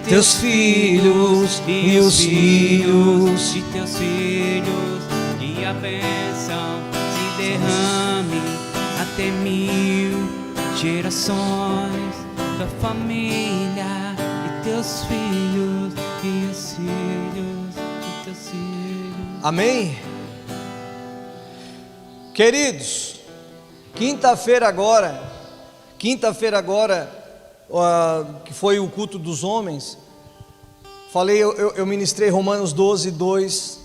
teus filhos e os filhos de teus filhos, e a bênção se derrame até 1000 gerações, tua família e teus filhos e os filhos de teus filhos. Amém? Queridos, quinta-feira agora, que foi o culto dos homens, eu ministrei Romanos 12:2,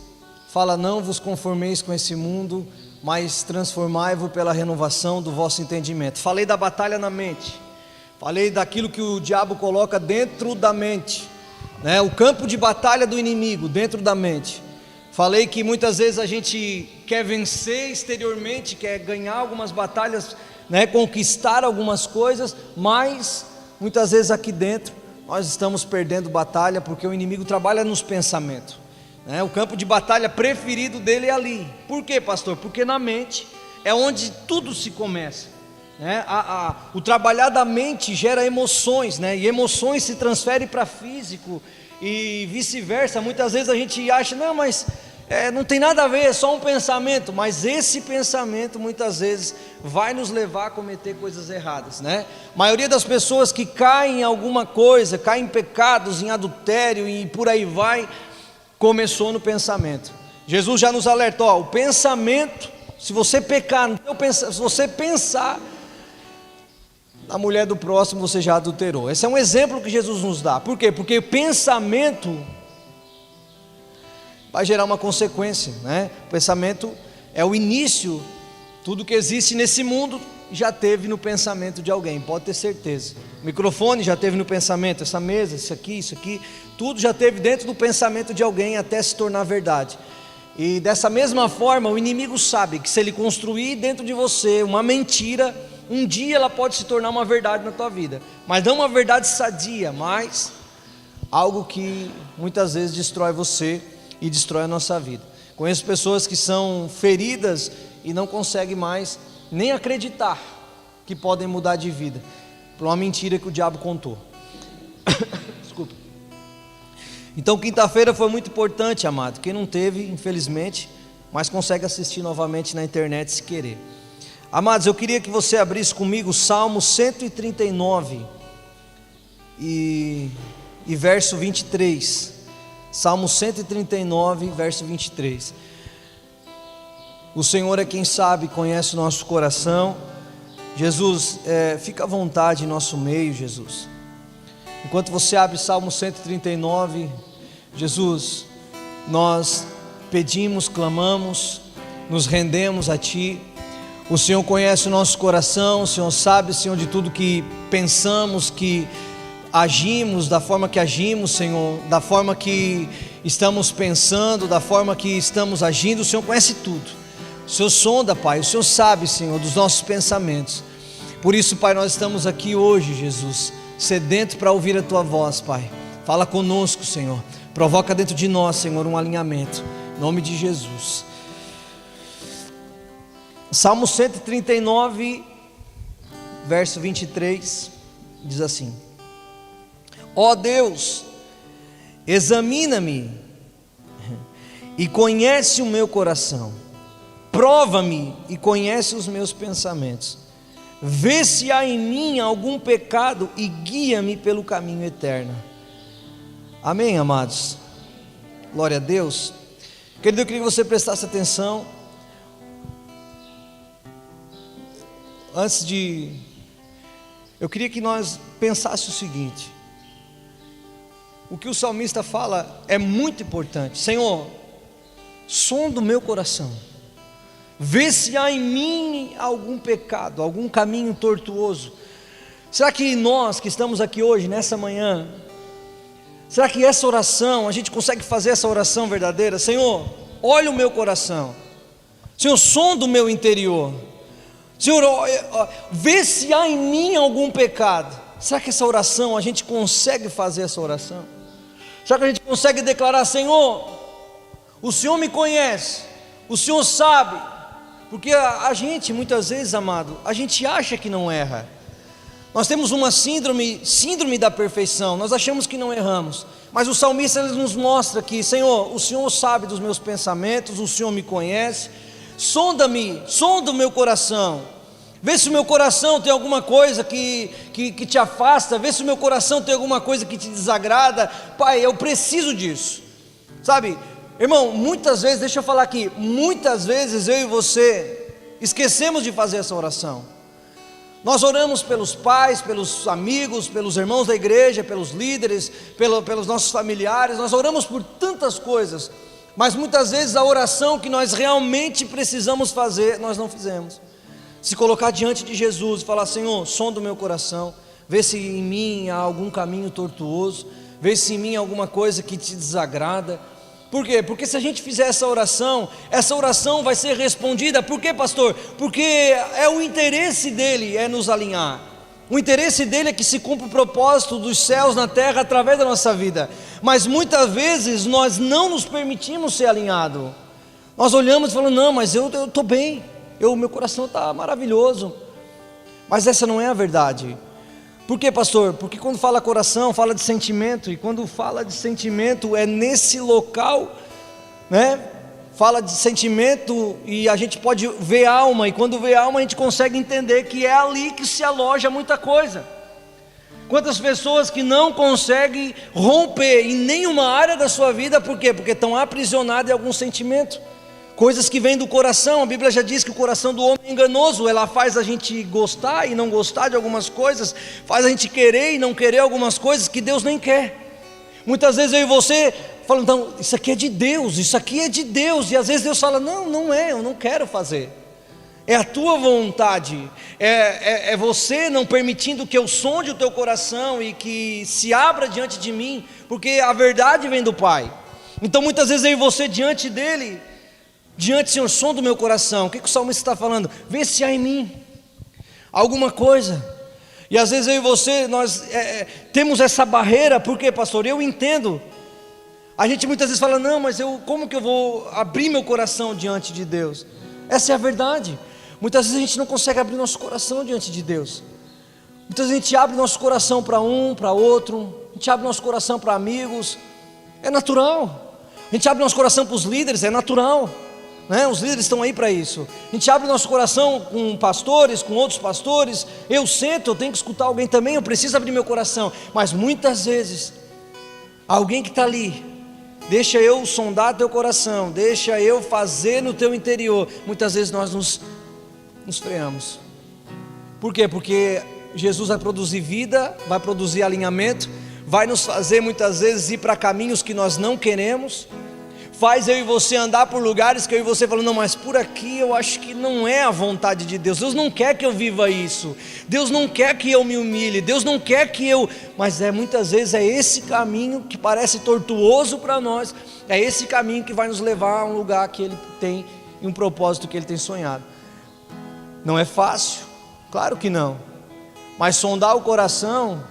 fala: não vos conformeis com esse mundo, mas transformai-vos pela renovação do vosso entendimento. Falei da batalha na mente, falei daquilo que o diabo coloca dentro da mente, né? O campo de batalha do inimigo dentro da mente. Falei que muitas vezes a gente quer vencer exteriormente, quer ganhar algumas batalhas, né? Conquistar algumas coisas, mas muitas vezes aqui dentro nós estamos perdendo batalha, porque o inimigo trabalha nos pensamentos, né? O campo de batalha preferido dele é ali. Por quê, pastor? Porque na mente é onde tudo se começa, né? O trabalhar da mente gera emoções, né? E emoções se transferem para físico e vice-versa. Muitas vezes a gente acha, não, mas não tem nada a ver, é só um pensamento. Mas esse pensamento muitas vezes vai nos levar a cometer coisas erradas, né? A maioria das pessoas que caem em alguma coisa, caem em pecados, em adultério e por aí vai, começou no pensamento. Jesus já nos alertou, o pensamento, se você pecar, se você pensar na mulher do próximo, você já adulterou. Esse é um exemplo que Jesus nos dá. Por quê? Porque o pensamento vai gerar uma consequência, né? O pensamento é o início. Tudo que existe nesse mundo já teve no pensamento de alguém, pode ter certeza. O microfone já teve no pensamento, essa mesa, isso aqui, tudo já teve dentro do pensamento de alguém até se tornar verdade. E dessa mesma forma, o inimigo sabe que se ele construir dentro de você uma mentira, um dia ela pode se tornar uma verdade na tua vida, mas não uma verdade sadia, mas algo que muitas vezes destrói você e destrói a nossa vida. Conheço pessoas que são feridas e não conseguem mais nem acreditar que podem mudar de vida por uma mentira que o diabo contou. Desculpa. Então quinta-feira foi muito importante, amado. Quem não teve, infelizmente, mas consegue assistir novamente na internet se querer. Amados, eu queria que você abrisse comigo Salmo 139 e verso 23. Salmo 139, verso 23. O Senhor é quem sabe, conhece o nosso coração. Jesus, fica à vontade em nosso meio, Jesus. Enquanto você abre Salmo 139, Jesus, nós pedimos, clamamos, nos rendemos a Ti. O Senhor conhece o nosso coração, o Senhor sabe, Senhor, de tudo que pensamos, que agimos, da forma que agimos, Senhor, da forma que estamos pensando, da forma que estamos agindo. O Senhor conhece tudo. O Senhor sonda, Pai, o Senhor sabe, Senhor, dos nossos pensamentos. Por isso, Pai, nós estamos aqui hoje, Jesus, sedento para ouvir a Tua voz, Pai. Fala conosco, Senhor. Provoca dentro de nós, Senhor, um alinhamento. Em nome de Jesus. Salmo 139, verso 23, diz assim: ó Deus, examina-me e conhece o meu coração, prova-me e conhece os meus pensamentos, vê se há em mim algum pecado e guia-me pelo caminho eterno. Amém, amados? Glória a Deus. Querido, eu queria que você prestasse atenção. Eu queria que nós pensássemos o seguinte: o que o salmista fala é muito importante. Senhor, sonda o meu coração, vê se há em mim algum pecado, algum caminho tortuoso. Será que nós que estamos aqui hoje, nessa manhã, será que essa oração, a gente consegue fazer essa oração verdadeira? Senhor, olha o meu coração, Senhor, sonda o meu interior, Senhor, vê se há em mim algum pecado. Será que essa oração, a gente consegue fazer essa oração? Será que a gente consegue declarar: Senhor, o Senhor me conhece, o Senhor sabe? Porque a gente, muitas vezes, amado, a gente acha que não erra, Nós temos uma síndrome da perfeição, nós achamos que não erramos, mas o salmista ele nos mostra que, Senhor, o Senhor sabe dos meus pensamentos, o Senhor me conhece, sonda-me, sonda o meu coração, vê se o meu coração tem alguma coisa que te afasta, vê se o meu coração tem alguma coisa que te desagrada. Pai, eu preciso disso, sabe, irmão, muitas vezes, deixa eu falar aqui, muitas vezes eu e você esquecemos de fazer essa oração. Nós oramos pelos pais, pelos amigos, pelos irmãos da igreja, pelos líderes, pelos nossos familiares, nós oramos por tantas coisas, mas muitas vezes a oração que nós realmente precisamos fazer, nós não fizemos. Se colocar diante de Jesus e falar: Senhor, sonda o meu coração, vê se em mim há algum caminho tortuoso, vê se em mim há alguma coisa que te desagrada. Por quê? Porque se a gente fizer essa oração vai ser respondida. Por quê, pastor? Porque é o interesse dele, é nos alinhar. O interesse dele é que se cumpra o propósito dos céus na terra através da nossa vida. Mas muitas vezes nós não nos permitimos ser alinhados. Nós olhamos e falamos: não, mas eu estou bem, meu coração está maravilhoso. Mas essa não é a verdade. Por quê, pastor? Porque quando fala coração, fala de sentimento, e quando fala de sentimento, é nesse local, né? Fala de sentimento, e a gente pode ver alma, e quando vê alma, a gente consegue entender que é ali que se aloja muita coisa. Quantas pessoas que não conseguem romper em nenhuma área da sua vida, por quê? Porque estão aprisionadas em algum sentimento. Coisas que vêm do coração, a Bíblia já diz que o coração do homem é enganoso, ela faz a gente gostar e não gostar de algumas coisas, faz a gente querer e não querer algumas coisas que Deus nem quer. Muitas vezes eu e você falamos: então, isso aqui é de Deus, isso aqui é de Deus, e às vezes Deus fala: não, não é, eu não quero fazer, é a tua vontade, é você não permitindo que eu sonde o teu coração e que se abra diante de mim, porque a verdade vem do Pai. Então muitas vezes eu e você diante dele, Senhor, som do meu coração. O que o salmista está falando? Vê se há em mim alguma coisa. E às vezes eu e você, nós temos essa barreira. Por quê, pastor? Eu entendo. A gente muitas vezes fala: não, mas como que eu vou abrir meu coração diante de Deus? Essa é a verdade. Muitas vezes a gente não consegue abrir nosso coração diante de Deus. Muitas vezes a gente abre nosso coração para um, para outro. A gente abre nosso coração para amigos. É natural. A gente abre nosso coração para os líderes. É natural. Os líderes estão aí para isso. A gente abre nosso coração com pastores, com outros pastores. Eu sento, eu tenho que escutar alguém também, eu preciso abrir meu coração. Mas muitas vezes, alguém que está ali, deixa eu sondar teu coração, deixa eu fazer no teu interior. Muitas vezes nós nos freamos. Por quê? Porque Jesus vai produzir vida, vai produzir alinhamento, vai nos fazer muitas vezes ir para caminhos que nós não queremos. Faz eu e você andar por lugares que eu e você falam: não, mas por aqui eu acho que não é a vontade de Deus. Deus não quer que eu viva isso. Deus não quer que eu me humilhe. Deus não quer que eu... Mas muitas vezes é esse caminho que parece tortuoso para nós. É esse caminho que vai nos levar a um lugar que Ele tem, e um propósito que Ele tem sonhado. Não é fácil? Claro que não. Mas sondar o coração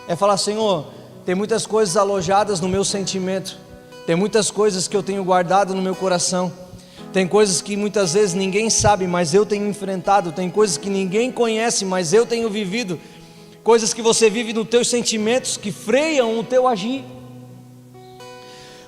é falar: Senhor, tem muitas coisas alojadas no meu sentimento. Tem muitas coisas que eu tenho guardado no meu coração. Tem coisas que muitas vezes ninguém sabe, mas eu tenho enfrentado. Tem coisas que ninguém conhece, mas eu tenho vivido. Coisas que você vive nos teus sentimentos, que freiam o teu agir.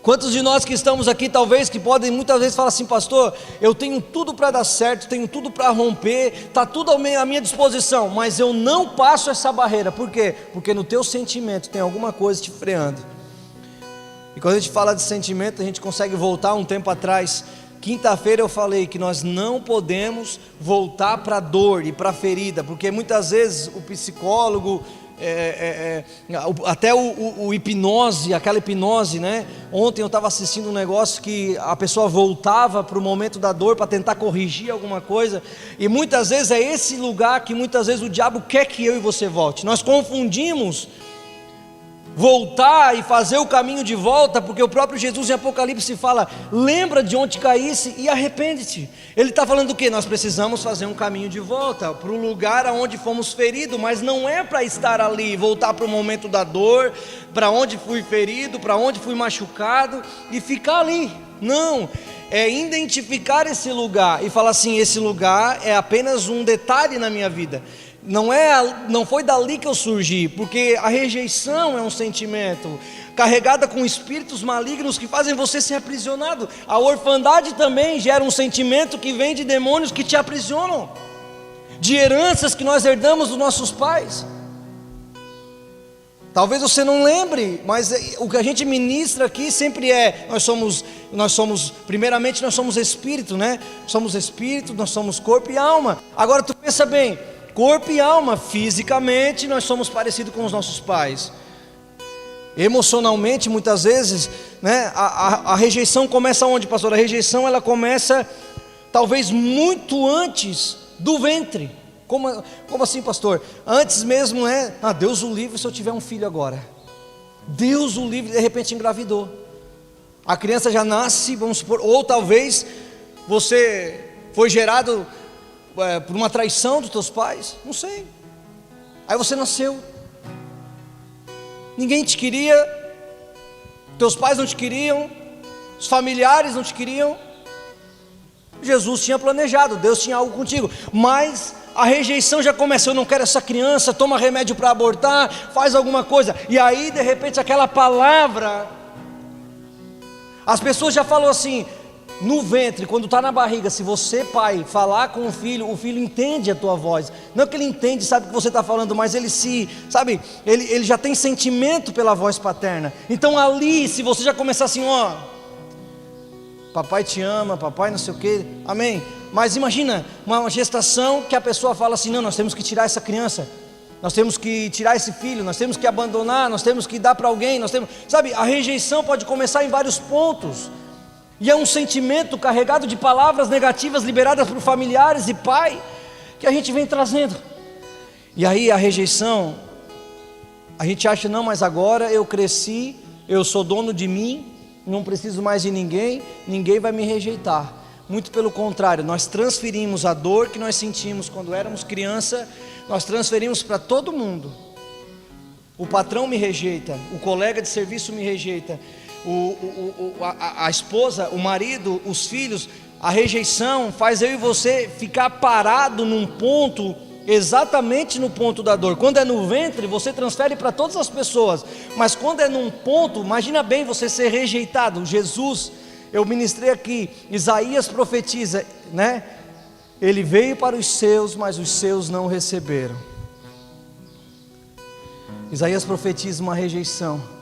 Quantos de nós que estamos aqui, talvez, que podem muitas vezes falar assim: pastor, eu tenho tudo para dar certo, tenho tudo para romper, está tudo à minha disposição, mas eu não passo essa barreira. Por quê? Porque no teu sentimento tem alguma coisa te freando. E quando a gente fala de sentimento, a gente consegue voltar um tempo atrás. Quinta-feira eu falei que nós não podemos voltar para a dor e para a ferida, porque muitas vezes o psicólogo, até o hipnose, aquela hipnose, né? Ontem eu estava assistindo um negócio que a pessoa voltava para o momento da dor para tentar corrigir alguma coisa, e muitas vezes é esse lugar que muitas vezes o diabo quer que eu e você volte. Nós confundimos voltar e fazer o caminho de volta, porque o próprio Jesus em Apocalipse fala: lembra de onde caísse e arrepende-te. Ele está falando do que? Nós precisamos fazer um caminho de volta para o lugar aonde fomos feridos, mas não é para estar ali, voltar para o momento da dor, para onde fui ferido, para onde fui machucado e ficar ali. Não, é identificar esse lugar e falar assim: esse lugar é apenas um detalhe na minha vida. não foi dali que eu surgi, porque a rejeição é um sentimento carregada com espíritos malignos que fazem você ser aprisionado. A orfandade também gera um sentimento que vem de demônios que te aprisionam, de heranças que nós herdamos dos nossos pais. Talvez você não lembre, mas o que a gente ministra aqui sempre é: primeiramente nós somos espírito, né? Somos espírito, nós somos corpo e alma. Agora tu pensa bem, corpo e alma, fisicamente nós somos parecidos com os nossos pais. Emocionalmente, muitas vezes, né? A rejeição começa onde, pastor? A rejeição ela começa talvez muito antes do ventre. Como assim, pastor? Antes mesmo, né? Deus o livre se eu tiver um filho agora. Deus o livre, de repente engravidou. A criança já nasce, vamos supor, ou talvez você foi gerado por uma traição dos teus pais, não sei. Aí você nasceu. Ninguém te queria, teus pais não te queriam, os familiares não te queriam. Jesus tinha planejado, Deus tinha algo contigo, mas a rejeição já começou: eu não quero essa criança, toma remédio para abortar, faz alguma coisa. E aí de repente aquela palavra, as pessoas já falam assim, no ventre, quando está na barriga, se você, pai, falar com o filho entende a tua voz. Não é que ele entende, sabe o que você está falando, mas ele ele já tem sentimento pela voz paterna. Então ali, se você já começar assim, papai te ama, papai não sei o que, amém. Mas imagina uma gestação que a pessoa fala assim: não, nós temos que tirar essa criança, nós temos que tirar esse filho, nós temos que abandonar, nós temos que dar para alguém, sabe, a rejeição pode começar em vários pontos. E é um sentimento carregado de palavras negativas liberadas por familiares e pai, que a gente vem trazendo. E aí a rejeição, a gente acha: não, mas agora eu cresci, eu sou dono de mim, não preciso mais de ninguém, ninguém vai me rejeitar. Muito pelo contrário, nós transferimos a dor que nós sentimos quando éramos criança, nós transferimos para todo mundo. O patrão me rejeita, o colega de serviço me rejeita, a esposa, o marido, os filhos. A rejeição faz eu e você ficar parado num ponto, exatamente no ponto da dor. Quando é no ventre, você transfere para todas as pessoas, mas quando é num ponto, imagina bem você ser rejeitado. Jesus, eu ministrei aqui, Isaías profetiza, né? Ele veio para os seus, mas os seus não receberam. Isaías profetiza uma rejeição.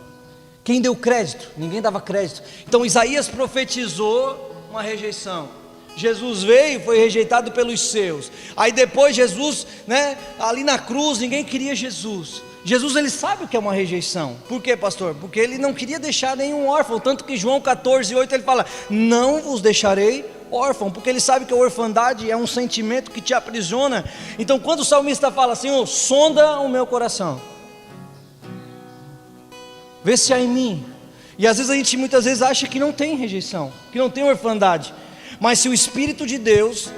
Quem deu crédito? Ninguém dava crédito. Então Isaías profetizou uma rejeição. Jesus veio, foi rejeitado pelos seus. Aí depois Jesus, né, ali na cruz, ninguém queria Jesus. Jesus, ele sabe o que é uma rejeição. Por quê, pastor? Porque ele não queria deixar nenhum órfão. Tanto que João 14:8 ele fala: não vos deixarei órfão. Porque ele sabe que a orfandade é um sentimento que te aprisiona. Então quando o salmista fala assim: sonda o meu coração, vê se há em mim. E às vezes a gente muitas vezes acha que não tem rejeição, que não tem orfandade. Mas se o Espírito de Deus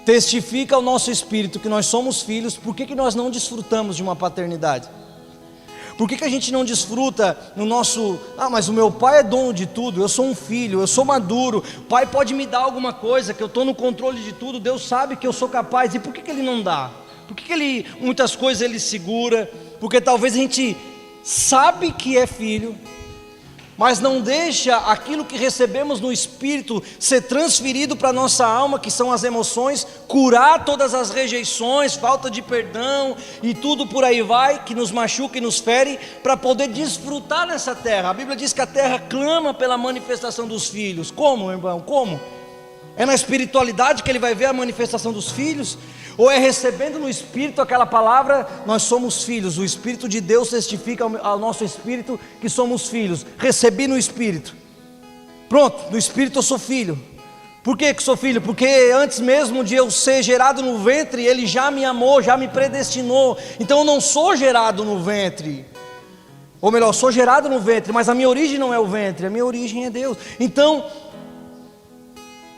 testifica ao nosso espírito que nós somos filhos, por que nós não desfrutamos de uma paternidade? Por que a gente não desfruta no nosso... mas o meu pai é dono de tudo, eu sou um filho, eu sou maduro, o pai pode me dar alguma coisa, que eu estou no controle de tudo, Deus sabe que eu sou capaz. E por que ele não dá? Por que muitas coisas ele segura? Porque talvez a gente sabe que é filho, mas não deixa aquilo que recebemos no Espírito ser transferido para a nossa alma, que são as emoções, curar todas as rejeições, falta de perdão e tudo por aí vai, que nos machuca e nos fere, para poder desfrutar nessa terra. A Bíblia diz que a terra clama pela manifestação dos filhos. Como, irmão? Como? É na espiritualidade que ele vai ver a manifestação dos filhos? Ou é recebendo no Espírito aquela palavra: nós somos filhos, o Espírito de Deus testifica ao nosso Espírito que somos filhos. Recebi no Espírito, pronto, no Espírito eu sou filho. Por que sou filho? Porque antes mesmo de eu ser gerado no ventre, Ele já me amou, já me predestinou. Então eu não sou gerado no ventre, ou melhor, sou gerado no ventre, mas a minha origem não é o ventre, a minha origem é Deus. Então,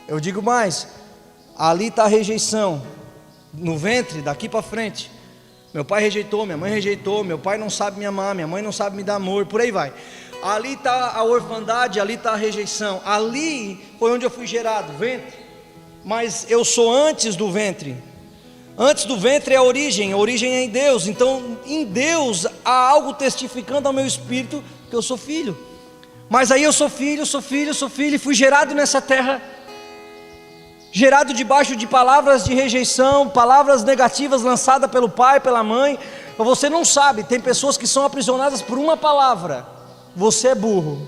eu digo mais, ali está a rejeição. No ventre, daqui para frente, meu pai rejeitou, minha mãe rejeitou, meu pai não sabe me amar, minha mãe não sabe me dar amor, por aí vai. Ali está a orfandade, ali está a rejeição. Ali foi onde eu fui gerado, ventre. Mas eu sou antes do ventre. Antes do ventre é a origem é em Deus. Então em Deus há algo testificando ao meu espírito que eu sou filho. Mas aí eu sou filho, e fui gerado nessa terra, gerado debaixo de palavras de rejeição, palavras negativas lançadas pelo pai, pela mãe. Você não sabe, tem pessoas que são aprisionadas por uma palavra: você é burro.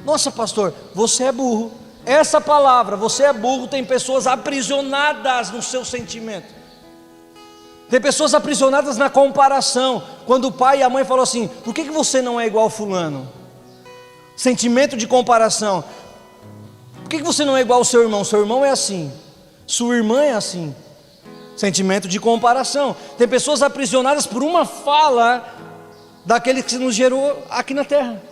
Nossa, pastor, você é burro. Essa palavra, você é burro, tem pessoas aprisionadas no seu sentimento. Tem pessoas aprisionadas na comparação. Quando o pai e a mãe falam assim: por que você não é igual fulano? Sentimento de comparação. Por que você não é igual ao seu irmão? Seu irmão é assim, sua irmã é assim. Sentimento de comparação. Tem pessoas aprisionadas por uma fala daquele que nos gerou aqui na terra.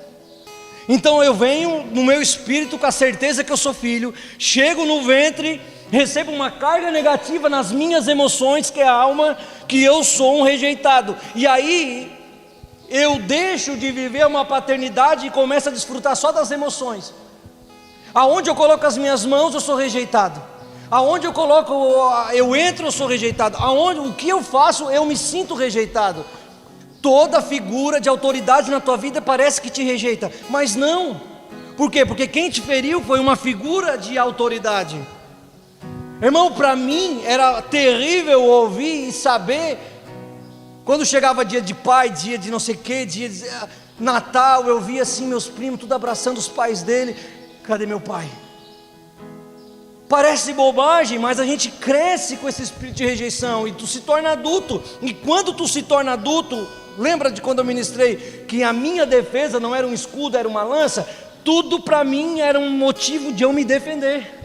Então eu venho no meu espírito com a certeza que eu sou filho, chego no ventre, recebo uma carga negativa nas minhas emoções, que é a alma, que eu sou um rejeitado. E aí eu deixo de viver uma paternidade e começo a desfrutar só das emoções. Aonde eu coloco as minhas mãos, eu sou rejeitado. Aonde eu entro, eu sou rejeitado. O que eu faço, eu me sinto rejeitado. Toda figura de autoridade na tua vida parece que te rejeita, mas não. Por quê? Porque quem te feriu foi uma figura de autoridade. Irmão, para mim era terrível ouvir e saber, quando chegava dia de pai, dia de não sei o que, dia de Natal, eu via assim meus primos tudo abraçando os pais dele. Cadê meu pai? Parece bobagem, mas a gente cresce com esse espírito de rejeição e tu se torna adulto. E quando tu se torna adulto, lembra de quando eu ministrei que a minha defesa não era um escudo, era uma lança? Tudo para mim era um motivo de eu me defender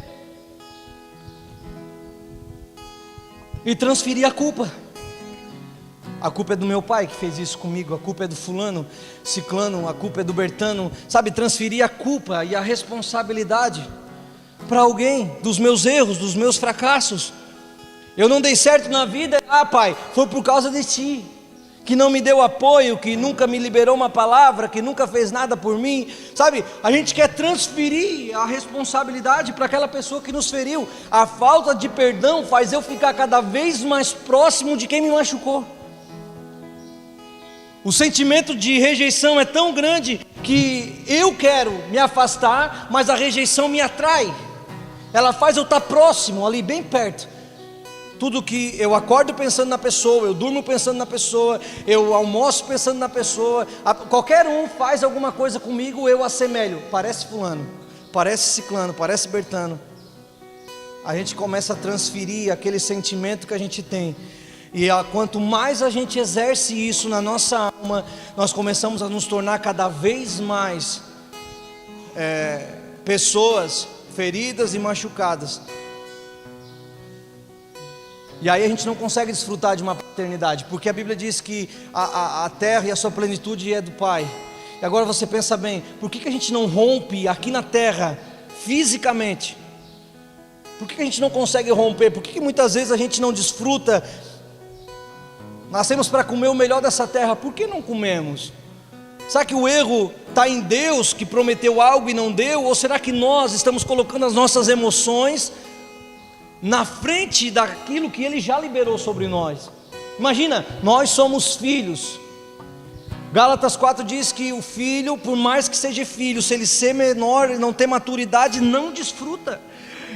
e transferir a culpa. A culpa é do meu pai que fez isso comigo, a culpa é do fulano, ciclano, a culpa é do Bertano. Sabe, transferir a culpa e a responsabilidade para alguém, dos meus erros, dos meus fracassos. Eu não dei certo na vida, pai, foi por causa de ti, que não me deu apoio, que nunca me liberou uma palavra, que nunca fez nada por mim. Sabe, a gente quer transferir a responsabilidade para aquela pessoa que nos feriu. A falta de perdão faz eu ficar cada vez mais próximo de quem me machucou. O sentimento de rejeição é tão grande que eu quero me afastar, mas a rejeição me atrai. Ela faz eu estar próximo, ali bem perto. Tudo que eu acordo pensando na pessoa, eu durmo pensando na pessoa, eu almoço pensando na pessoa, qualquer um faz alguma coisa comigo, eu assemelho. Parece fulano, parece ciclano, parece Bertano. A gente começa a transferir aquele sentimento que a gente tem. E quanto mais a gente exerce isso na nossa alma, nós começamos a nos tornar cada vez mais pessoas feridas e machucadas. E aí a gente não consegue desfrutar de uma paternidade, porque a Bíblia diz que a terra e a sua plenitude é do Pai. E agora você pensa bem, por que a gente não rompe aqui na terra, fisicamente? Por que a gente não consegue romper? Por que muitas vezes a gente não desfruta? Nascemos para comer o melhor dessa terra, por que não comemos? Será que o erro está em Deus que prometeu algo e não deu? Ou será que nós estamos colocando as nossas emoções na frente daquilo que Ele já liberou sobre nós? Imagina, nós somos filhos. Gálatas 4 diz que o filho, por mais que seja filho, se ele ser menor e não ter maturidade, não desfruta.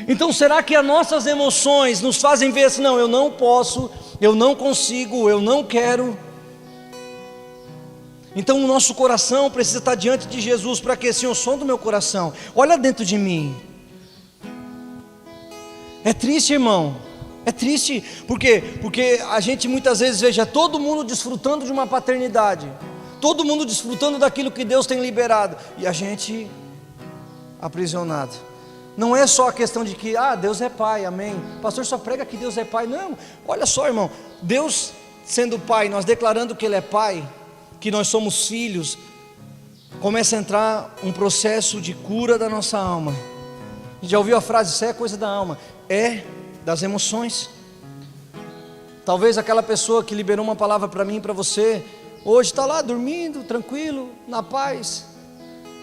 Então será que as nossas emoções nos fazem ver assim, não, eu não posso, eu não consigo, eu não quero? Então o nosso coração precisa estar diante de Jesus. Para que? Senhor, som do meu coração, olha dentro de mim. É triste, irmão, é triste. Por quê? Porque a gente muitas vezes veja todo mundo desfrutando de uma paternidade, todo mundo desfrutando daquilo que Deus tem liberado, e a gente aprisionado. Não é só a questão de que, Deus é pai, amém. O pastor só prega que Deus é pai. Não, olha só, irmão, Deus sendo pai, nós declarando que Ele é pai, que nós somos filhos, começa a entrar um processo de cura da nossa alma. Já ouviu a frase, isso é coisa da alma? É das emoções. Talvez aquela pessoa que liberou uma palavra para mim e para você, hoje está lá dormindo, tranquilo, na paz.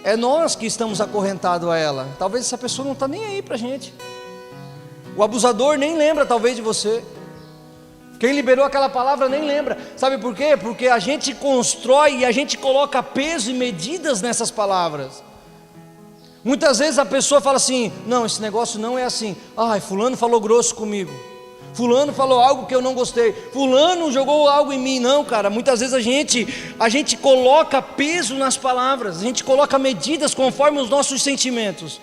É nós que estamos acorrentados a ela. Talvez essa pessoa não está nem aí para a gente. O abusador nem lembra talvez de você. Quem liberou aquela palavra nem lembra. Sabe por quê? Porque a gente constrói e a gente coloca peso e medidas nessas palavras. Muitas vezes a pessoa fala assim: não, esse negócio não é assim. Ai, fulano falou grosso comigo, fulano falou algo que eu não gostei, fulano jogou algo em mim. Não, cara, muitas vezes a gente coloca peso nas palavras, a gente coloca medidas conforme os nossos sentimentos.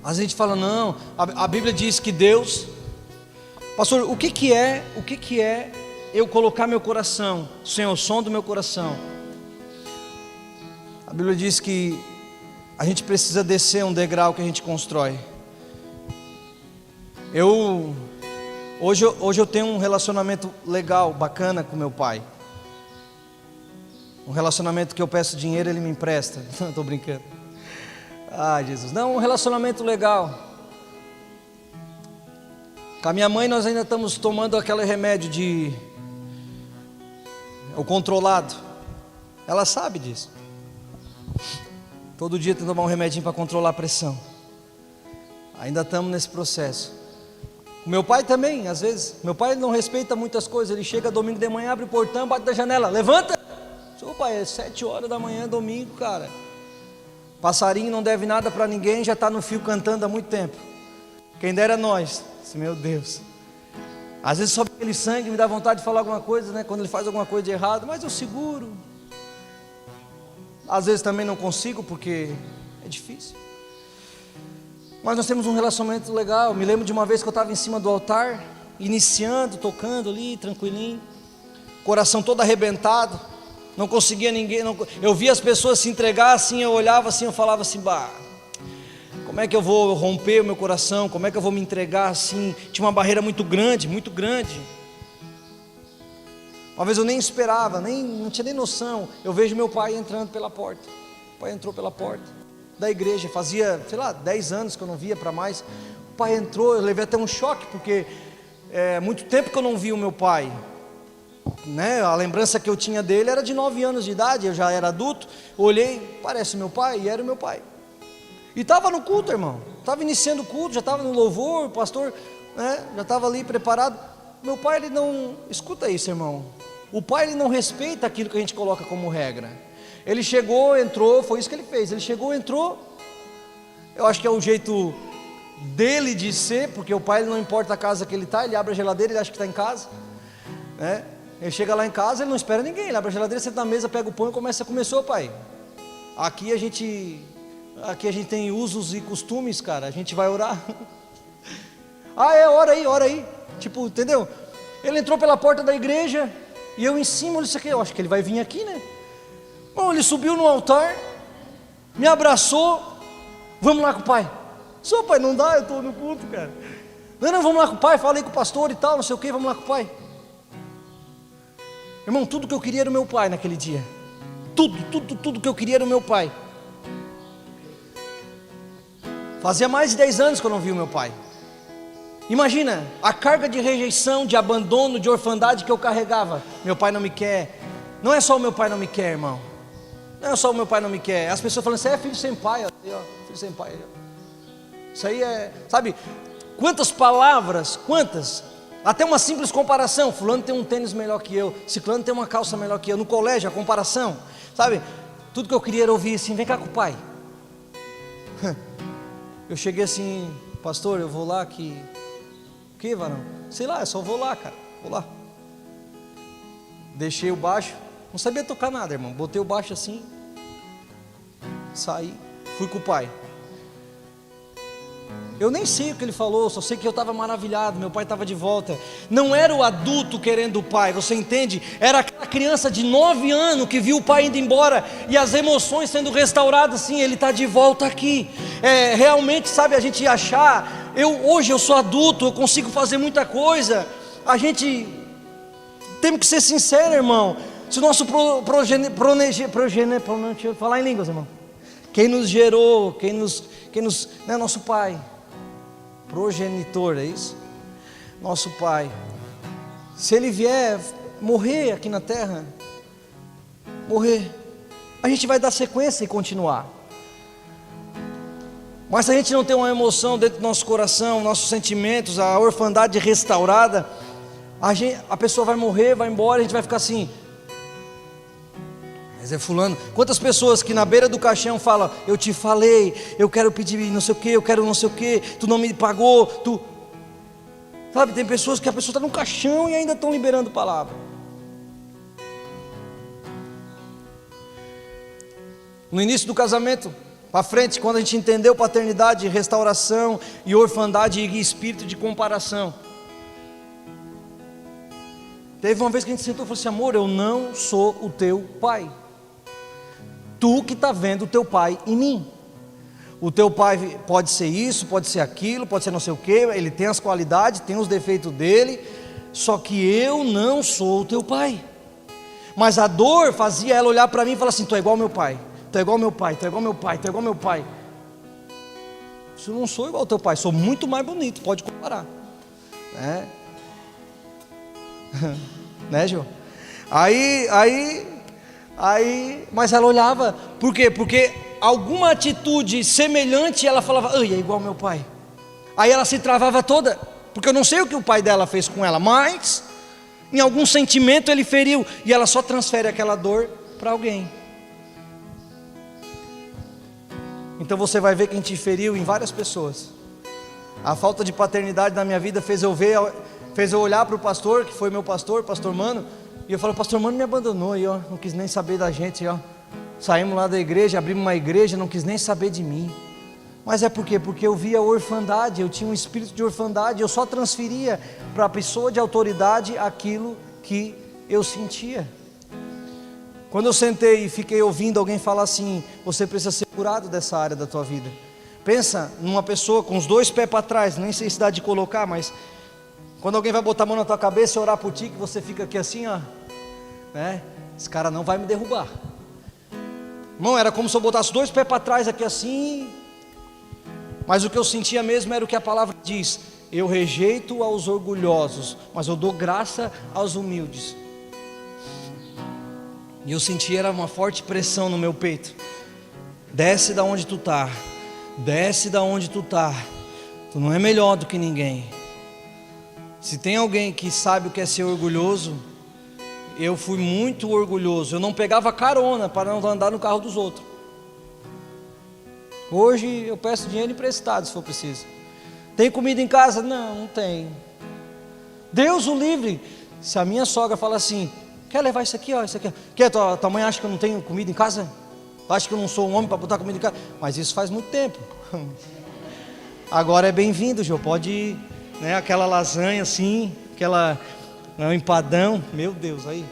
A gente fala: não, a Bíblia diz que Deus... Pastor, o que é eu colocar meu coração, Senhor, o som do meu coração? A Bíblia diz que a gente precisa descer um degrau que a gente constrói. Hoje eu tenho um relacionamento legal, bacana com meu pai. Um relacionamento que eu peço dinheiro, ele me empresta. Não, estou brincando. Ah, Jesus, não, um relacionamento legal. Com a minha mãe nós ainda estamos tomando aquele remédio o controlado. Ela sabe disso. Todo dia tem que tomar um remedinho para controlar a pressão. Ainda estamos nesse processo. O meu pai também, às vezes. Meu pai não respeita muitas coisas. Ele chega domingo de manhã, abre o portão, bate na janela: levanta! Seu pai, é 7 horas da manhã, domingo, cara. Passarinho não deve nada para ninguém, já está no fio cantando há muito tempo. Quem dera nós. Meu Deus. Às vezes sobe aquele sangue, me dá vontade de falar alguma coisa, né? Quando ele faz alguma coisa de errado, mas eu seguro. Às vezes também não consigo, porque é difícil. Mas nós temos um relacionamento legal. Me lembro de uma vez que eu estava em cima do altar, iniciando, tocando ali, tranquilinho, coração todo arrebentado, não conseguia ninguém, eu via as pessoas se entregar assim, eu olhava assim, eu falava assim: bah, como é que eu vou romper o meu coração? Como é que eu vou me entregar assim? Tinha uma barreira muito grande, muito grande. Uma vez eu nem esperava, não tinha nem noção. Eu vejo meu pai entrando pela porta. O pai entrou pela porta da igreja. Fazia, 10 anos que eu não via para mais. O pai entrou, eu levei até um choque, porque muito tempo que eu não vi o meu pai, né? A lembrança que eu tinha dele era de 9 anos de idade. Eu já era adulto. Olhei, parece meu pai, e era o meu pai. E estava no culto, irmão. Estava iniciando o culto, já estava no louvor, o pastor, né, já estava ali preparado. Meu pai, ele não... Escuta isso, irmão. O pai, ele não respeita aquilo que a gente coloca como regra. Ele chegou, entrou, foi isso que ele fez. Ele chegou, entrou. Eu acho que é o jeito dele de ser, porque o pai, ele não importa a casa que ele está, ele abre a geladeira, ele acha que está em casa, né? Ele chega lá em casa, ele não espera ninguém. Ele abre a geladeira, senta na mesa, pega o pão e começa: começou, pai. Aqui a gente tem usos e costumes, cara. A gente vai orar. Ora aí. Tipo, entendeu? Ele entrou pela porta da igreja e eu em cima, eu acho que ele vai vir aqui, né? Bom, ele subiu no altar, me abraçou: vamos lá com o pai. Só, pai, não dá, eu estou no culto, cara. Não, vamos lá com o pai, falei com o pastor e tal, não sei o que, vamos lá com o pai. Irmão, tudo que eu queria era o meu pai naquele dia. Tudo que eu queria era o meu pai. Fazia mais de 10 anos que eu não vi o meu pai. Imagina a carga de rejeição, de abandono, de orfandade que eu carregava. Meu pai não me quer. Não é só o meu pai não me quer, irmão. Não é só o meu pai não me quer. As pessoas falam: você é filho sem pai, ó, filho sem pai. Isso aí é, sabe, quantas palavras, quantas. Até uma simples comparação: fulano tem um tênis melhor que eu, ciclano tem uma calça melhor que eu. No colégio, a comparação, sabe? Tudo que eu queria era ouvir assim: vem cá com o pai. Eu cheguei assim: pastor, eu vou lá que... O que, varão? Sei lá, eu só vou lá, cara, vou lá. Deixei o baixo, não sabia tocar nada, irmão. Botei o baixo assim, saí, fui com o pai. Eu nem sei o que ele falou, só sei que eu estava maravilhado, meu pai estava de volta. Não era o adulto querendo o pai, você entende? Era aquela criança de 9 anos que viu o pai indo embora e as emoções sendo restauradas. Sim, ele está de volta aqui. Realmente, sabe, a gente achar, hoje eu sou adulto, eu consigo fazer muita coisa. A gente tem que ser sincero, irmão. Se o nosso falar em línguas, irmão. Quem nos gerou, quem nos né, nosso pai, progenitor, é isso? Nosso pai, se ele vier morrer aqui na terra, a gente vai dar sequência e continuar. Mas se a gente não tem uma emoção dentro do nosso coração, nossos sentimentos, a orfandade restaurada, a pessoa vai morrer, vai embora, a gente vai ficar assim: mas é fulano. Quantas pessoas que na beira do caixão falam: eu te falei, eu quero pedir não sei o que, eu quero não sei o que, tu não me pagou, tu... Sabe, tem pessoas que a pessoa está no caixão e ainda estão liberando palavra. No início do casamento, para frente, quando a gente entendeu paternidade, restauração e orfandade e espírito de comparação, teve uma vez que a gente sentou e falou assim: amor, eu não sou o teu pai. Tu que está vendo o teu pai em mim. O teu pai pode ser isso, pode ser aquilo, pode ser não sei o que, ele tem as qualidades, tem os defeitos dele, só que eu não sou o teu pai. Mas a dor fazia ela olhar para mim e falar assim: tu é igual ao meu pai, tu é igual ao meu pai, tu é igual ao meu pai, tu é igual ao meu pai. Eu não sou igual ao teu pai, sou muito mais bonito, pode comparar, né? Né, Jô? Mas ela olhava, por quê? Porque alguma atitude semelhante ela falava: ai, é igual ao meu pai. Aí ela se travava toda, porque eu não sei o que o pai dela fez com ela, mas em algum sentimento ele feriu, e ela só transfere aquela dor para alguém. Então você vai ver quem te feriu em várias pessoas. A falta de paternidade na minha vida fez eu olhar para o pastor, que foi meu pastor, pastor Mano, e eu falo: pastor Mano me abandonou aí, ó, não quis nem saber da gente, ó. Saímos lá da igreja, abrimos uma igreja, não quis nem saber de mim. Mas é por quê? Porque eu via orfandade, eu tinha um espírito de orfandade, eu só transferia para a pessoa de autoridade aquilo que eu sentia. Quando eu sentei e fiquei ouvindo alguém falar assim: você precisa ser curado dessa área da tua vida. Pensa numa pessoa com os 2 pés para trás, nem sei se dá de colocar, mas quando alguém vai botar a mão na tua cabeça e orar por ti, que você fica aqui assim, ó, né? Esse cara não vai me derrubar. Irmão, era como se eu botasse 2 pés para trás aqui assim. Mas o que eu sentia mesmo era o que a palavra diz: eu rejeito aos orgulhosos, mas eu dou graça aos humildes. E eu sentia era uma forte pressão no meu peito: desce da onde tu tá, desce da onde tu tá, tu não é melhor do que ninguém. Se tem alguém que sabe o que é ser orgulhoso, eu fui muito orgulhoso. Eu não pegava carona para não andar no carro dos outros. Hoje eu peço dinheiro emprestado se for preciso. Tem comida em casa? Não tem. Deus o livre. Se a minha sogra fala assim: quer levar isso aqui, ó, isso aqui, que tua mãe acha que eu não tenho comida em casa? Acha que eu não sou um homem para botar comida em casa? Mas isso faz muito tempo. Agora é bem-vindo, Jô. Pode ir, né? Aquela lasanha assim, um empadão, meu Deus, aí.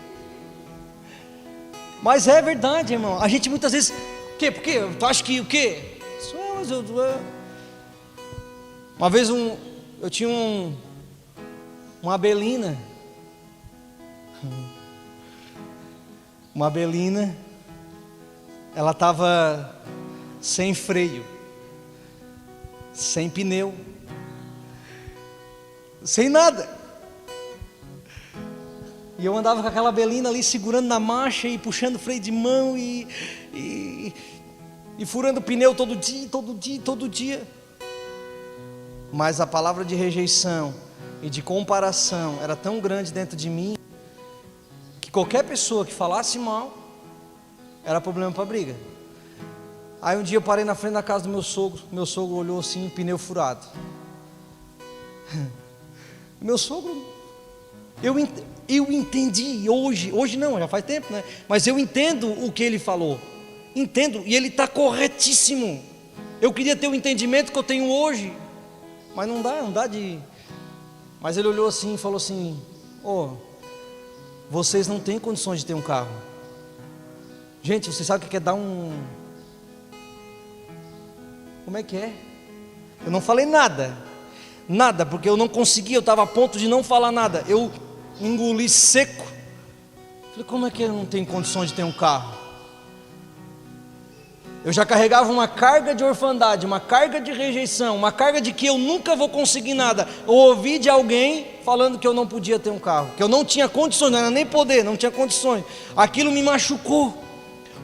Mas é verdade, irmão. A gente muitas vezes, por quê? Tu acha que o quê? Uma vez eu tinha uma abelina. Uma abelina, ela estava sem freio, sem pneu, sem nada. E eu andava com aquela abelina ali segurando na marcha e puxando freio de mão e furando pneu todo dia. Mas a palavra de rejeição e de comparação era tão grande dentro de mim, que qualquer pessoa que falasse mal era problema para briga. Aí um dia eu parei na frente da casa do meu sogro olhou assim, pneu furado. Meu sogro, eu entendi hoje não, já faz tempo, né? Mas eu entendo o que ele falou, entendo, e ele está corretíssimo. Eu queria ter o entendimento que eu tenho hoje, mas não dá de... Mas ele olhou assim e falou assim: vocês não têm condições de ter um carro. Gente, você sabe o que é dar um... Como é que é? Eu não falei nada, porque eu não conseguia, eu estava a ponto de não falar nada. Eu engoli seco. Falei: como é que eu não tenho condições de ter um carro? Eu já carregava uma carga de orfandade, uma carga de rejeição, uma carga de que eu nunca vou conseguir nada. Eu ouvi de alguém falando que eu não podia ter um carro, que eu não tinha condições, não era nem poder, não tinha condições. Aquilo me machucou,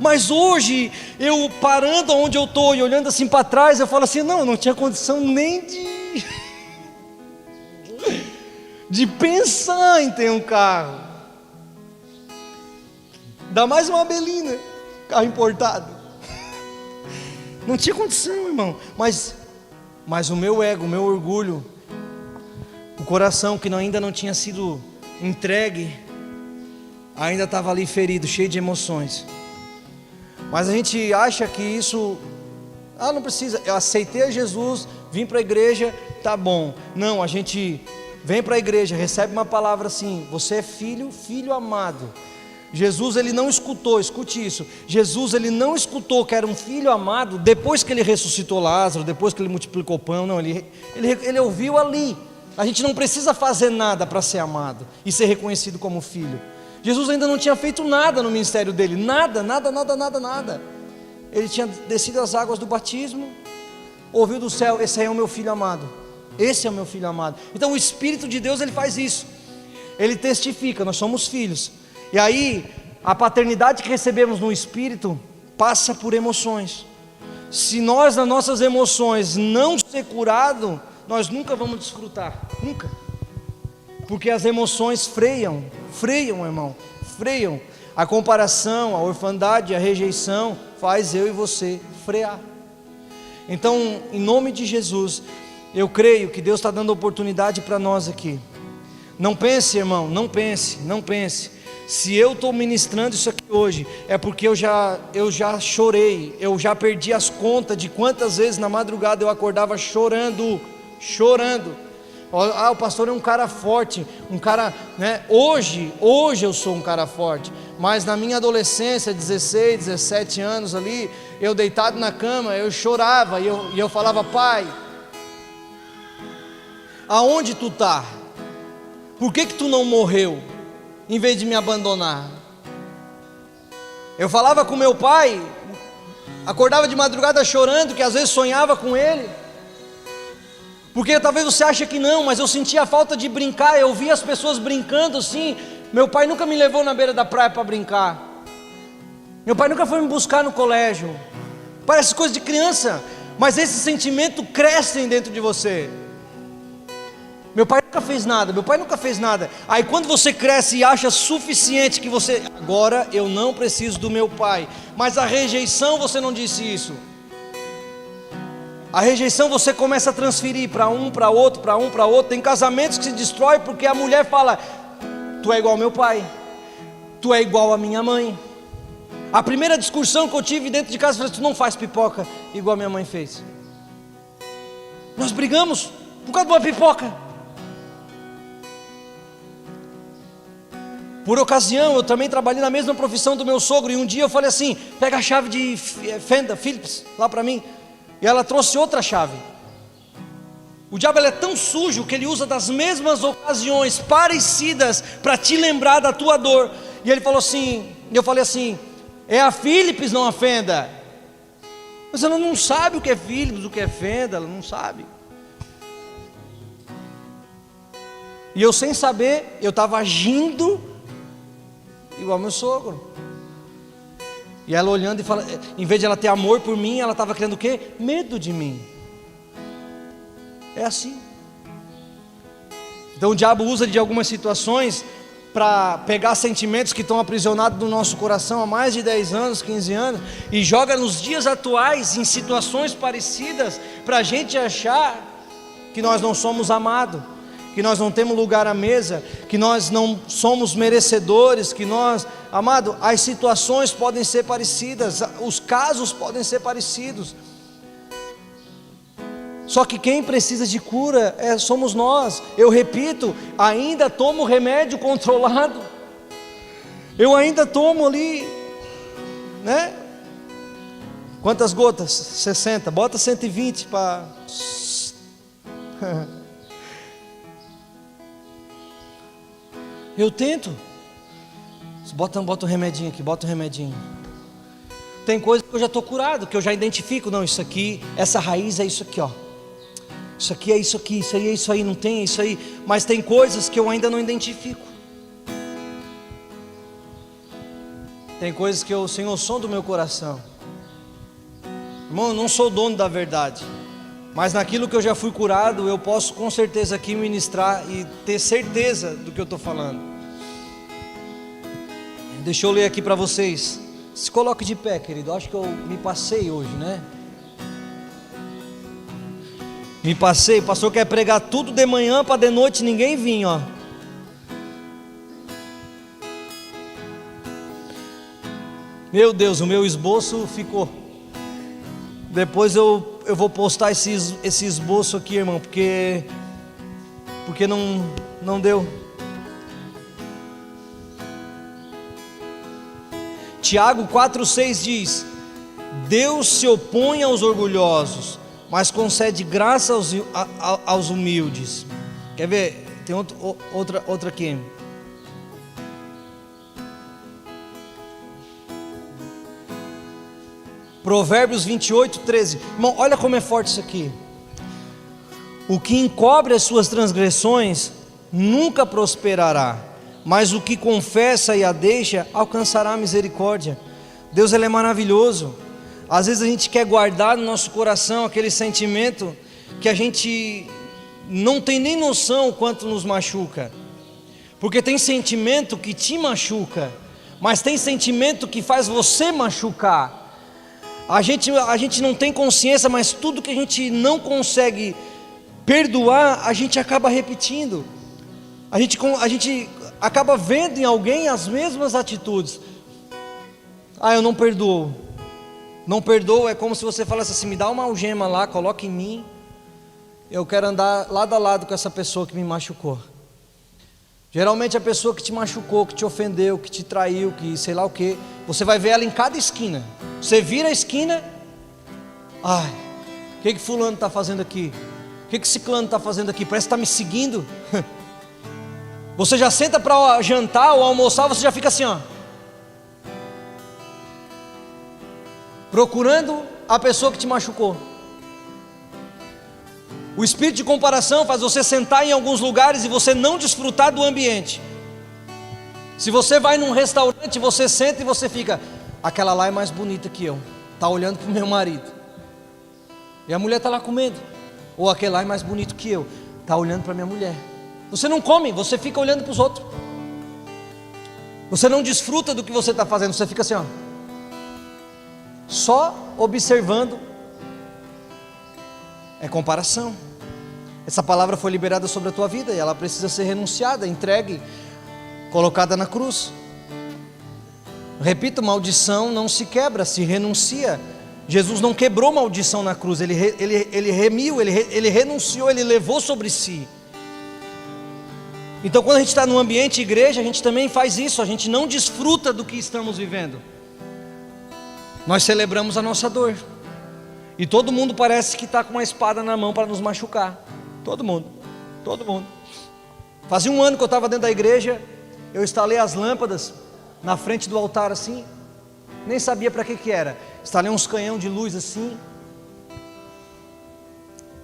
Mas hoje, eu parando onde eu estou e olhando assim para trás, eu falo assim, não tinha condição nem de pensar em ter um carro. Dá mais uma Belina, carro importado. Não tinha condição, irmão. Mas o meu ego, o meu orgulho, o coração que ainda não tinha sido entregue, ainda estava ali ferido, cheio de emoções. Mas a gente acha que isso, não precisa, eu aceitei Jesus, vim para a igreja, tá bom. Não, a gente vem para a igreja, recebe uma palavra assim, você é filho amado. Jesus, ele não escutou, escute isso, Jesus, ele não escutou que era um filho amado, depois que ele ressuscitou Lázaro, depois que ele multiplicou o pão, não, ele ouviu ali. A gente não precisa fazer nada para ser amado e ser reconhecido como filho. Jesus ainda não tinha feito nada no ministério dele, nada. Ele tinha descido as águas do batismo, ouviu do céu, esse aí é o meu filho amado, esse é o meu filho amado. Então o Espírito de Deus, ele faz isso, ele testifica, nós somos filhos. E aí, a paternidade que recebemos no Espírito, passa por emoções. Se nós, nas nossas emoções, não ser curado, nós nunca vamos desfrutar, nunca. Porque as emoções freiam, irmão, freiam. A comparação, a orfandade, a rejeição, faz eu e você frear. Então, em nome de Jesus, eu creio que Deus está dando oportunidade para nós aqui. Não pense, irmão, não pense. Se eu estou ministrando isso aqui hoje, é porque eu já chorei, eu já perdi as contas de quantas vezes na madrugada eu acordava chorando. O pastor é um cara forte, um cara, né? Hoje eu sou um cara forte, mas na minha adolescência, 16, 17 anos ali, eu deitado na cama, eu chorava e eu falava, pai, aonde tu está? Por que tu não morreu, em vez de me abandonar? Eu falava com meu pai, acordava de madrugada chorando, que às vezes sonhava com ele, porque talvez você ache que não, mas eu sentia a falta de brincar, eu via as pessoas brincando assim. Meu pai nunca me levou na beira da praia para brincar, meu pai nunca foi me buscar no colégio, parece coisa de criança, mas esse sentimento cresce dentro de você. Meu pai nunca fez nada, aí quando você cresce e acha suficiente que você, agora eu não preciso do meu pai, mas a rejeição, você não disse isso. A rejeição você começa a transferir para um, para outro. Tem casamentos que se destrói porque a mulher fala, tu é igual ao meu pai, tu é igual à minha mãe. A primeira discussão que eu tive dentro de casa, eu falei, tu não faz pipoca igual a minha mãe fez. Nós brigamos por causa de uma pipoca. Por ocasião, eu também trabalhei na mesma profissão do meu sogro, e um dia eu falei assim, pega a chave de fenda, Philips, lá para mim. E ela trouxe outra chave. O diabo, ele é tão sujo que ele usa das mesmas ocasiões parecidas para te lembrar da tua dor. E ele falou assim, eu falei assim, é a Philips, não a fenda. Mas ela não sabe o que é Philips, o que é fenda, ela não sabe. E eu sem saber, eu estava agindo igual meu sogro. E ela olhando e falando, em vez de ela ter amor por mim, ela estava criando o quê? Medo de mim. É assim. Então o diabo usa de algumas situações para pegar sentimentos que estão aprisionados no nosso coração há mais de 10 anos, 15 anos, e joga nos dias atuais, em situações parecidas, para a gente achar que nós não somos amados, que nós não temos lugar à mesa, que nós não somos merecedores, que nós, amado, as situações podem ser parecidas, os casos podem ser parecidos, só que quem precisa de cura somos nós. Eu repito, ainda tomo remédio controlado, eu ainda tomo ali, né? Quantas gotas? 60, bota 120 para... Eu tento. Bota um remedinho aqui, bota um remedinho. Tem coisa que eu já estou curado, que eu já identifico. Não, isso aqui, essa raiz é isso aqui, ó. Isso aqui é isso aqui, isso aí é isso aí, não tem isso aí. Mas tem coisas que eu ainda não identifico. Tem coisas que o Senhor sonda do meu coração. Irmão, eu não sou dono da verdade, mas naquilo que eu já fui curado, eu posso com certeza aqui ministrar e ter certeza do que eu estou falando. Deixa eu ler aqui para vocês. Se coloque de pé, querido. Acho que eu me passei hoje, né? Me passei. O pastor quer pregar tudo de manhã para de noite ninguém vir, ó. Meu Deus, o meu esboço ficou. Depois eu vou postar esse esboço aqui, irmão, porque não deu. Tiago 4,6 diz: Deus se opõe aos orgulhosos, mas concede graça aos humildes. Quer ver? Tem outra aqui. Provérbios 28:13. Irmão, olha como é forte isso aqui. O que encobre as suas transgressões nunca prosperará, mas o que confessa e a deixa alcançará a misericórdia. Deus, ele é maravilhoso. Às vezes a gente quer guardar no nosso coração aquele sentimento que a gente não tem nem noção o quanto nos machuca. Porque tem sentimento que te machuca, mas tem sentimento que faz você machucar. A gente não tem consciência, mas tudo que a gente não consegue perdoar, a gente acaba repetindo. A gente acaba vendo em alguém as mesmas atitudes. Ah, eu não perdoo. Não perdoo é como se você falasse assim: me dá uma algema lá, coloca em mim. Eu quero andar lado a lado com essa pessoa que me machucou. Geralmente a pessoa que te machucou, que te ofendeu, que te traiu, que sei lá o que, você vai ver ela em cada esquina. Você vira a esquina, ai, o que fulano está fazendo aqui? O que ciclano está fazendo aqui? Parece que está me seguindo. Você já senta para jantar ou almoçar, você já fica assim, ó, procurando a pessoa que te machucou. O espírito de comparação faz você sentar em alguns lugares e você não desfrutar do ambiente. Se você vai num restaurante, você senta e você fica: aquela lá é mais bonita que eu, está olhando para o meu marido. E a mulher está lá comendo. Ou aquele lá é mais bonito que eu, está olhando para minha mulher. Você não come, você fica olhando para os outros. Você não desfruta do que você está fazendo, você fica assim, ó, só observando. É comparação. Essa palavra foi liberada sobre a tua vida e ela precisa ser renunciada, entregue, colocada na cruz. Repito, maldição não se quebra, se renuncia. Jesus não quebrou maldição na cruz, ele remiu, ele renunciou, ele levou sobre si. Então quando a gente está no ambiente igreja, a gente também faz isso, a gente não desfruta do que estamos vivendo. Nós celebramos a nossa dor. E todo mundo parece que está com uma espada na mão para nos machucar. Todo mundo. Fazia um ano que eu estava dentro da igreja, eu instalei as lâmpadas na frente do altar assim, nem sabia para que era. Instalei uns canhão de luz assim.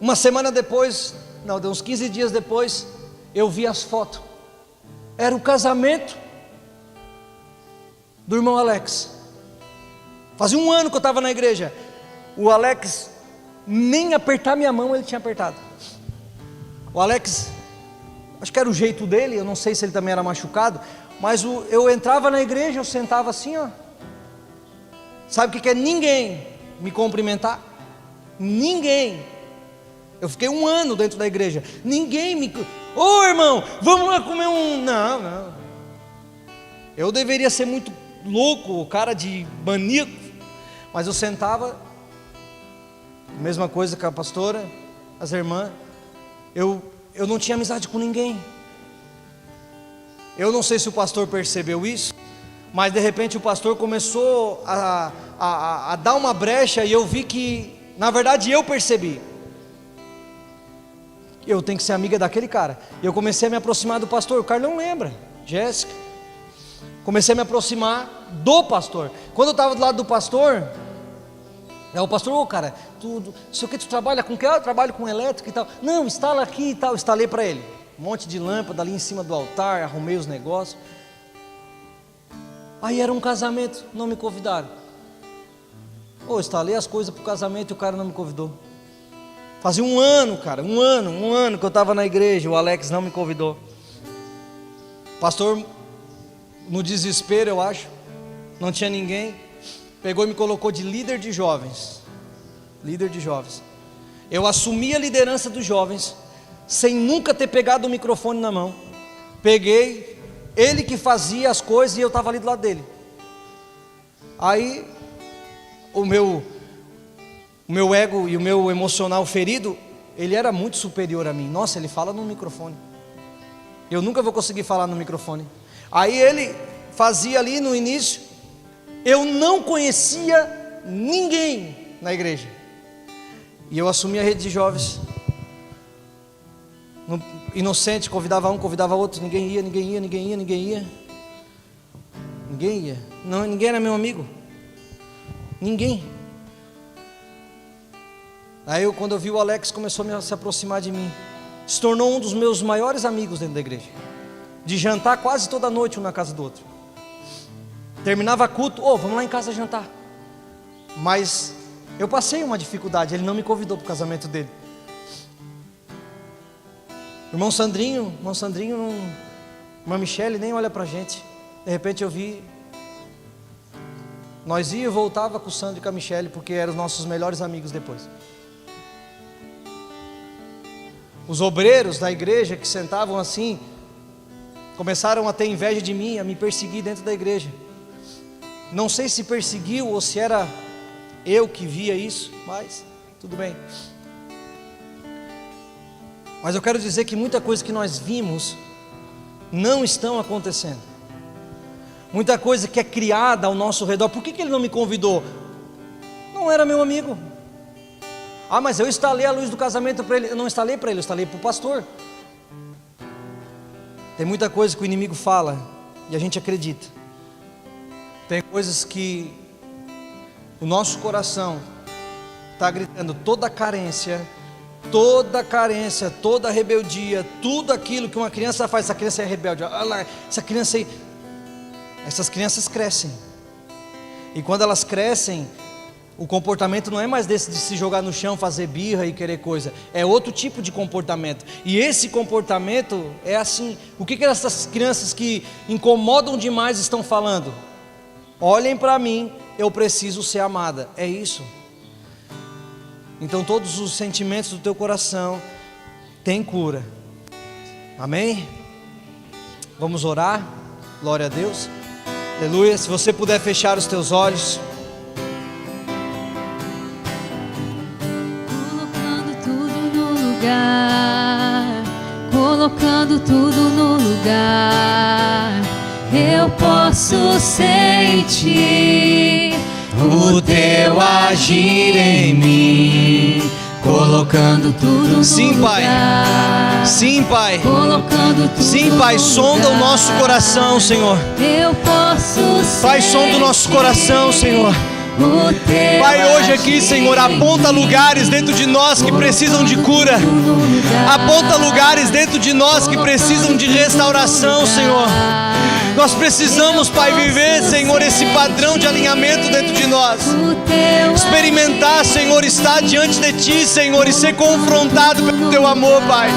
Uma semana depois, não, deu uns 15 dias depois, eu vi as fotos. Era o casamento do irmão Alex. Fazia um ano que eu estava na igreja. O Alex, nem apertar minha mão ele tinha apertado. O Alex, acho que era o jeito dele, eu não sei se ele também era machucado, mas eu entrava na igreja, eu sentava assim, ó. Sabe o que é ninguém me cumprimentar? Ninguém. Eu fiquei um ano dentro da igreja, ninguém me... Ô irmão, vamos lá comer um... Não. Eu deveria ser muito louco, cara de maníaco, mas eu sentava... Mesma coisa com a pastora, as irmãs. Eu não tinha amizade com ninguém. Eu não sei se o pastor percebeu isso, mas de repente o pastor começou a dar uma brecha e eu vi que, na verdade eu percebi, eu tenho que ser amiga daquele cara. E eu comecei a me aproximar do pastor. O Carlão lembra, Jéssica. Comecei a me aproximar do pastor. Quando eu estava do lado do pastor, o pastor, cara, tu sei o que, tu trabalha com o que? Eu trabalho com elétrica e tal. Não, instala aqui e tal. Instalei para ele um monte de lâmpada ali em cima do altar, arrumei os negócios. Aí era um casamento, não me convidaram. Eu instalei as coisas para o casamento e o cara não me convidou. Fazia um ano, cara, um ano que eu estava na igreja, o Alex não me convidou. Pastor, no desespero, eu acho, não tinha ninguém, pegou e me colocou de líder de jovens. Líder de jovens. Eu assumi a liderança dos jovens, sem nunca ter pegado o microfone na mão. Peguei, ele que fazia as coisas e eu estava ali do lado dele. Aí, o meu ego e o meu emocional ferido, ele era muito superior a mim. Nossa, ele fala no microfone. Eu nunca vou conseguir falar no microfone. Aí ele fazia ali no início. Eu não conhecia ninguém na igreja. E eu assumi a rede de jovens. Inocente, convidava um, convidava outro. Ninguém ia. Não, ninguém era meu amigo. Ninguém. Aí quando eu vi o Alex, começou a se aproximar de mim. Se tornou um dos meus maiores amigos dentro da igreja. De jantar quase toda noite um na casa do outro. Terminava culto, vamos lá em casa jantar. Mas eu passei uma dificuldade, ele não me convidou para o casamento dele. Irmão Sandrinho, irmã Michele nem olha pra gente. De repente eu vi, nós ia e voltava com o Sandro e com a Michele, porque eram os nossos melhores amigos depois. Os obreiros da igreja que sentavam assim, começaram a ter inveja de mim, a me perseguir dentro da igreja. Não sei se perseguiu ou se era eu que via isso, mas tudo bem. Mas eu quero dizer que muita coisa que nós vimos não estão acontecendo. Muita coisa que é criada ao nosso redor. Por que ele não me convidou? Não era meu amigo. Mas eu instalei a luz do casamento para ele. Eu não instalei para ele, eu instalei para o pastor. Tem muita coisa que o inimigo fala e a gente acredita. Tem coisas que o nosso coração está gritando, toda carência, toda rebeldia, tudo aquilo que uma criança faz. Essa criança é rebelde, olha lá, essas crianças crescem. E quando elas crescem, o comportamento não é mais desse de se jogar no chão, fazer birra e querer coisa. É outro tipo de comportamento. E esse comportamento é assim. O que essas crianças que incomodam demais estão falando? Olhem para mim, eu preciso ser amada. É isso. Então todos os sentimentos do teu coração têm cura. Amém? Vamos orar. Glória a Deus. Aleluia. Se você puder fechar os teus olhos. Colocando tudo no lugar, eu posso sentir o teu agir em mim, colocando tudo no Sim, Pai. lugar. Sim, Pai. Colocando tudo Sim, Pai, no sonda o lugar. nosso coração, Senhor. Eu posso Pai, sonda o nosso coração, Senhor. o teu Pai, hoje aqui, Senhor, aponta lugares dentro de nós que precisam de cura. Aponta lugares dentro de nós que precisam de restauração, Senhor. Nós precisamos, Pai, viver, Senhor, esse padrão de alinhamento dentro de nós. Experimentar, Senhor, estar diante de Ti, Senhor, e ser confrontado pelo Teu amor, Pai.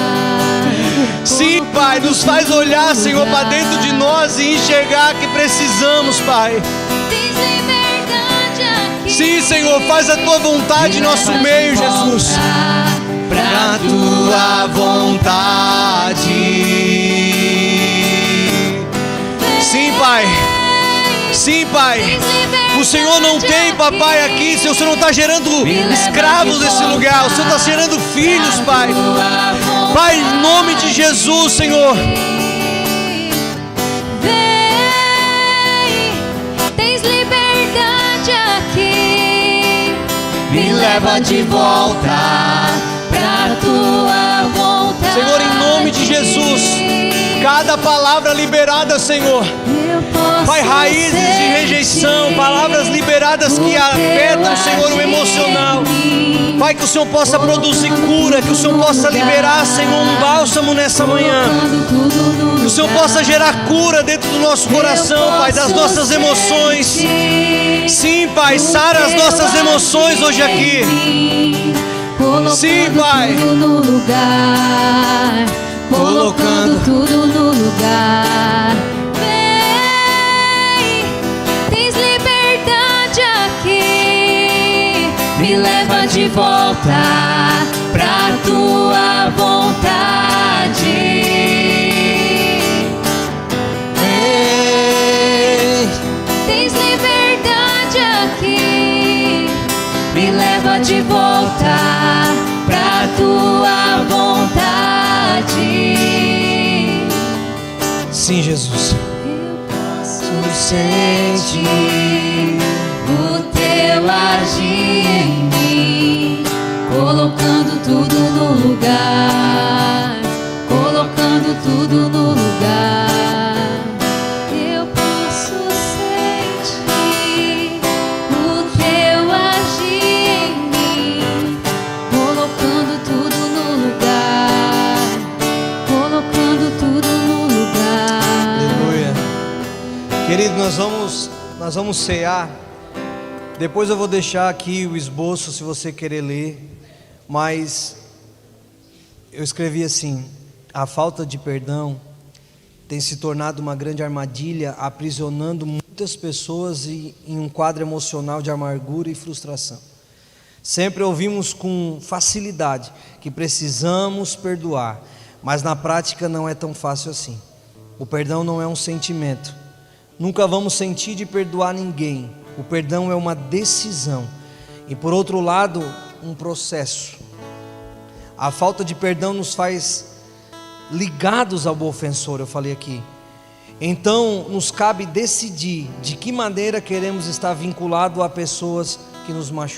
Sim, Pai, nos faz olhar, Senhor, para dentro de nós e enxergar que precisamos, Pai. Sim, Senhor, faz a Tua vontade em nosso meio, Jesus. Pra Tua vontade. Sim, Pai. Sim, Pai. O Senhor não tem, papai, aqui. O Senhor não está gerando escravos nesse lugar. O Senhor está gerando filhos, Pai. Pai, em nome de Jesus, Senhor. Me leva de volta pra Tua vontade. Senhor, em nome de Jesus. Cada palavra liberada, Senhor, Pai, raízes de rejeição, palavras liberadas que afetam, Senhor, o emocional. Pai, que o Senhor possa produzir cura, que o Senhor possa liberar, Senhor, um bálsamo nessa manhã. Que o Senhor possa gerar cura dentro do nosso coração, Pai, das nossas emoções. Sim, Pai, sara as nossas emoções hoje aqui. Sim, Pai. Colocando tudo no lugar. Vem, tens liberdade aqui. Me leva de volta pra tua vontade. Vem, tens liberdade aqui. Me leva de volta pra tua vontade. Sim, Jesus. Eu posso sentir o teu agir em mim, colocando tudo no lugar, colocando tudo no lugar. Eu posso sentir o teu agir em mim, colocando tudo no lugar, colocando tudo no lugar. Aleluia. Querido, nós vamos cear. Depois eu vou deixar aqui o esboço se você querer ler. Mas eu escrevi assim: a falta de perdão tem se tornado uma grande armadilha, aprisionando muitas pessoas em um quadro emocional de amargura e frustração. Sempre ouvimos com facilidade que precisamos perdoar, mas na prática não é tão fácil assim. O perdão não é um sentimento. Nunca vamos sentir de perdoar ninguém. O perdão é uma decisão. E por outro lado, um processo. A falta de perdão nos faz ligados ao ofensor, eu falei aqui. Então, nos cabe decidir de que maneira queremos estar vinculados a pessoas que nos machucam.